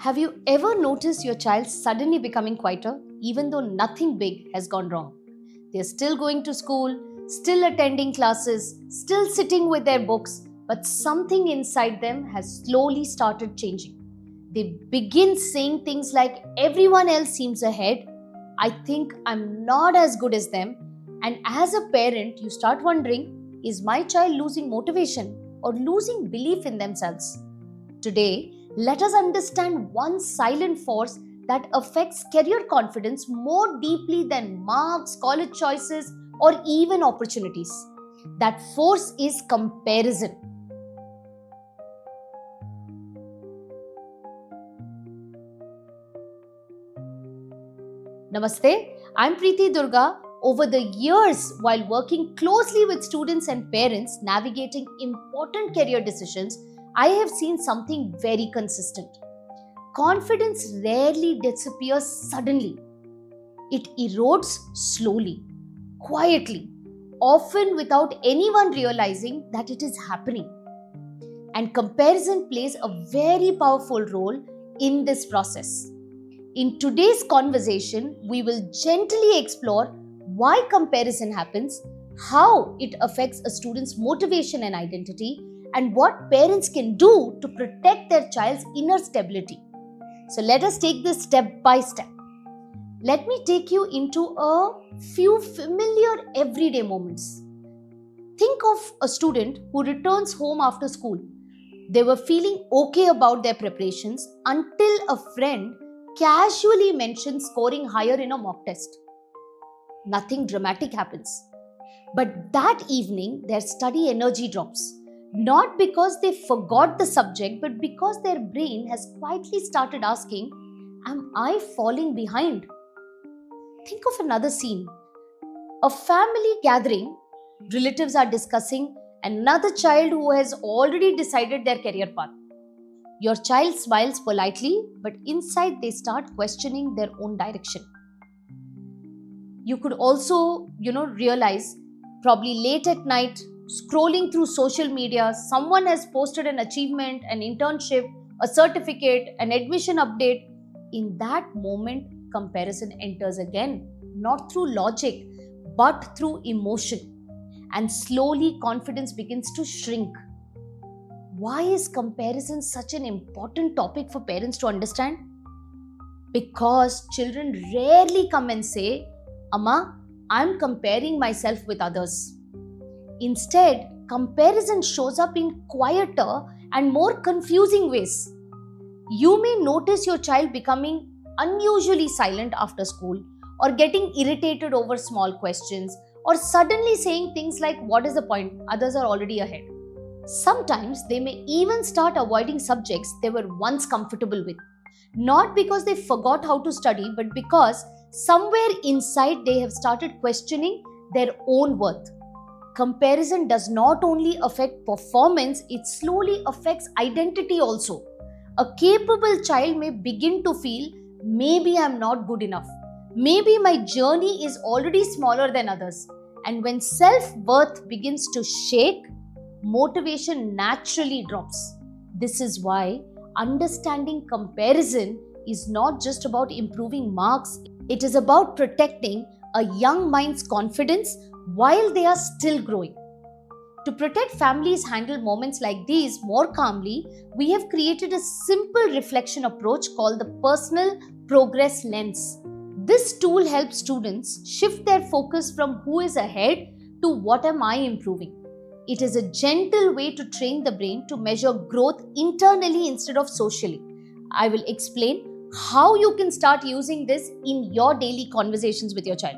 Have you ever noticed your child suddenly becoming quieter, even though nothing big has gone wrong? They're still going to school, still attending classes, still sitting with their books, but something inside them has slowly started changing. They begin saying things like, everyone else seems ahead, I think I'm not as good as them. And as a parent, you start wondering, is my child losing motivation or losing belief in themselves? Today, let us understand one silent force that affects career confidence more deeply than marks, college choices, or even opportunities. That force is comparison. Namaste, I'm Preeti Durga. Over the years, while working closely with students and parents navigating important career decisions, I have seen something very consistent. Confidence rarely disappears suddenly. It erodes slowly, quietly, often without anyone realizing that it is happening. And comparison plays a very powerful role in this process. In today's conversation, we will gently explore why comparison happens, how it affects a student's motivation and identity, and what parents can do to protect their child's inner stability. So let us take this step by step. Let me take you into a few familiar everyday moments. Think of a student who returns home after school. They were feeling okay about their preparations until a friend casually mentioned scoring higher in a mock test. Nothing dramatic happens. But that evening, their study energy drops. Not because they forgot the subject, but because their brain has quietly started asking, am I falling behind? Think of another scene. A family gathering, relatives are discussing another child who has already decided their career path. Your child smiles politely, but inside they start questioning their own direction. You could also, realize probably late at night, scrolling through social media, someone has posted an achievement, an internship, a certificate, an admission update. In that moment, comparison enters again, not through logic, but through emotion. And slowly, confidence begins to shrink. Why is comparison such an important topic for parents to understand? Because children rarely come and say, Amma, I'm comparing myself with others. Instead, comparison shows up in quieter and more confusing ways. You may notice your child becoming unusually silent after school, or getting irritated over small questions, or suddenly saying things like, what is the point? Others are already ahead. Sometimes they may even start avoiding subjects they were once comfortable with. Not because they forgot how to study, but because somewhere inside they have started questioning their own worth. Comparison does not only affect performance, it slowly affects identity also. A capable child may begin to feel, maybe I'm not good enough. Maybe my journey is already smaller than others. And when self worth begins to shake, motivation naturally drops. This is why understanding comparison is not just about improving marks, it is about protecting a young mind's confidence while they are still growing. To protect families handle moments like these more calmly, we have created a simple reflection approach called the Personal Progress Lens. This tool helps students shift their focus from who is ahead to what am I improving. It is a gentle way to train the brain to measure growth internally instead of socially. I will explain how you can start using this in your daily conversations with your child.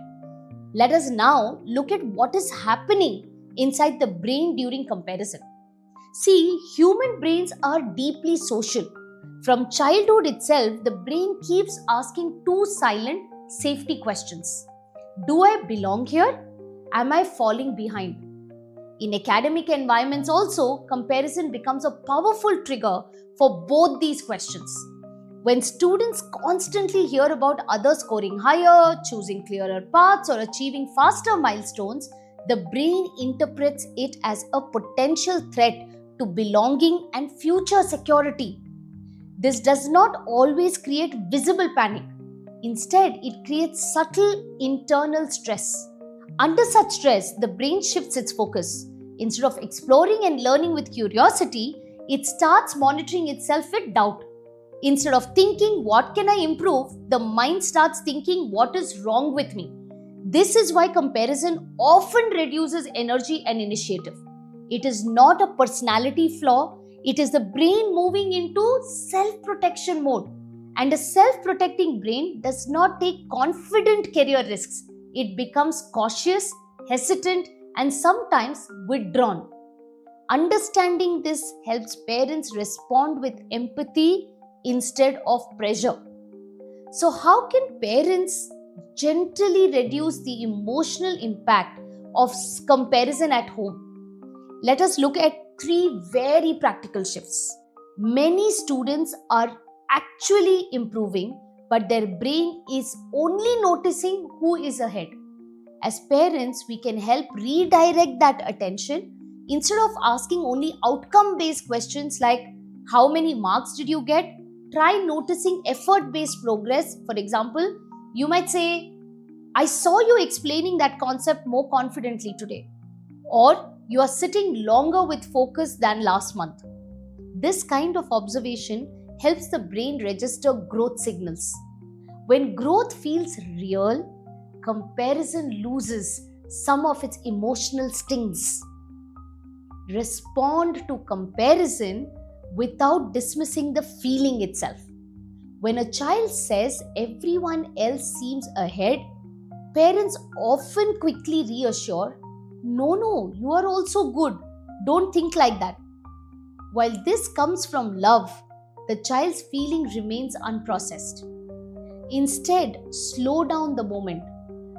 Let us now look at what is happening inside the brain during comparison. See, human brains are deeply social. From childhood itself, the brain keeps asking two silent safety questions. Do I belong here? Am I falling behind? In academic environments also, comparison becomes a powerful trigger for both these questions. When students constantly hear about others scoring higher, choosing clearer paths, or achieving faster milestones, the brain interprets it as a potential threat to belonging and future security. This does not always create visible panic. Instead, it creates subtle internal stress. Under such stress, the brain shifts its focus. Instead of exploring and learning with curiosity, it starts monitoring itself with doubt. Instead of thinking, what can I improve? The mind starts thinking, what is wrong with me? This is why comparison often reduces energy and initiative. It is not a personality flaw, it is the brain moving into self-protection mode. And a self-protecting brain does not take confident career risks. It becomes cautious, hesitant, and sometimes withdrawn. Understanding this helps parents respond with empathy instead of pressure. So, how can parents gently reduce the emotional impact of comparison at home? Let us look at 3 very practical shifts. Many students are actually improving, but their brain is only noticing who is ahead. As parents, we can help redirect that attention. Instead of asking only outcome-based questions like, how many marks did you get? Try noticing effort-based progress. For example, you might say, I saw you explaining that concept more confidently today. Or, you are sitting longer with focus than last month. This kind of observation helps the brain register growth signals. When growth feels real, comparison loses some of its emotional stings. Respond to comparison without dismissing the feeling itself. When a child says everyone else seems ahead, parents often quickly reassure, no, you are also good. Don't think like that. While this comes from love, the child's feeling remains unprocessed. Instead, slow down the moment.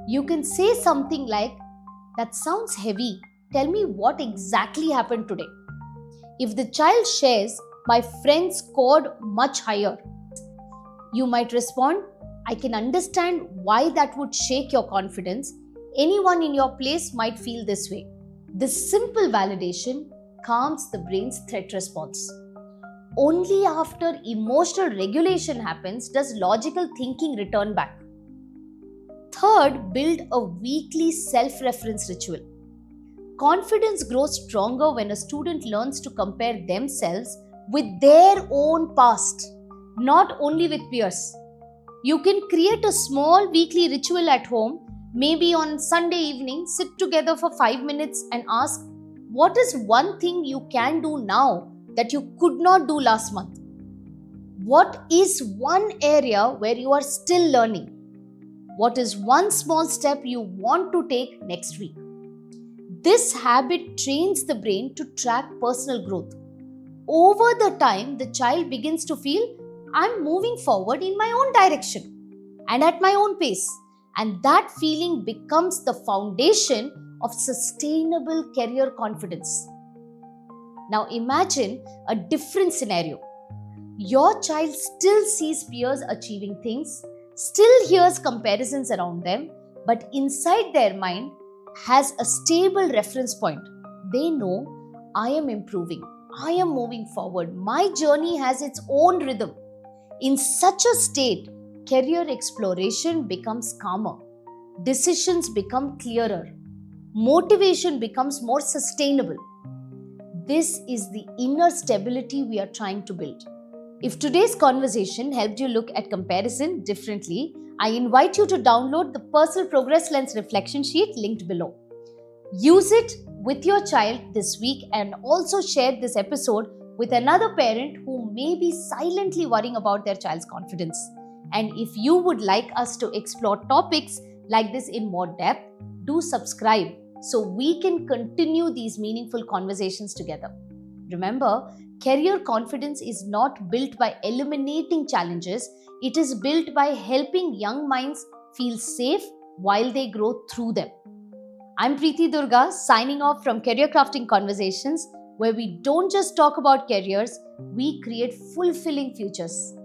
You can say something like, that sounds heavy. Tell me what exactly happened today. If the child shares, my friend scored much higher, you might respond, I can understand why that would shake your confidence. Anyone in your place might feel this way. This simple validation calms the brain's threat response. Only after emotional regulation happens does logical thinking return back. Third, build a weekly self-reference ritual. Confidence grows stronger when a student learns to compare themselves with their own past, not only with peers. You can create a small weekly ritual at home. Maybe on Sunday evening, sit together for 5 minutes and ask, what is one thing you can do now that you could not do last month? What is one area where you are still learning? What is one small step you want to take next week? This habit trains the brain to track personal growth. Over the time, the child begins to feel, I'm moving forward in my own direction and at my own pace. And that feeling becomes the foundation of sustainable career confidence. Now imagine a different scenario. Your child still sees peers achieving things, still hears comparisons around them, but inside their mind has a stable reference point. They know, I am improving, I am moving forward, my journey has its own rhythm. In such a state, career exploration becomes calmer, decisions become clearer, motivation becomes more sustainable. This is the inner stability we are trying to build. If today's conversation helped you look at comparison differently, I invite you to download the Personal Progress Lens reflection sheet linked below. Use it with your child this week and also share this episode with another parent who may be silently worrying about their child's confidence. And if you would like us to explore topics like this in more depth, do subscribe so we can continue these meaningful conversations together. Remember, career confidence is not built by eliminating challenges, it is built by helping young minds feel safe while they grow through them. I'm Preeti Durga, signing off from Career Crafting Conversations, where we don't just talk about careers, we create fulfilling futures.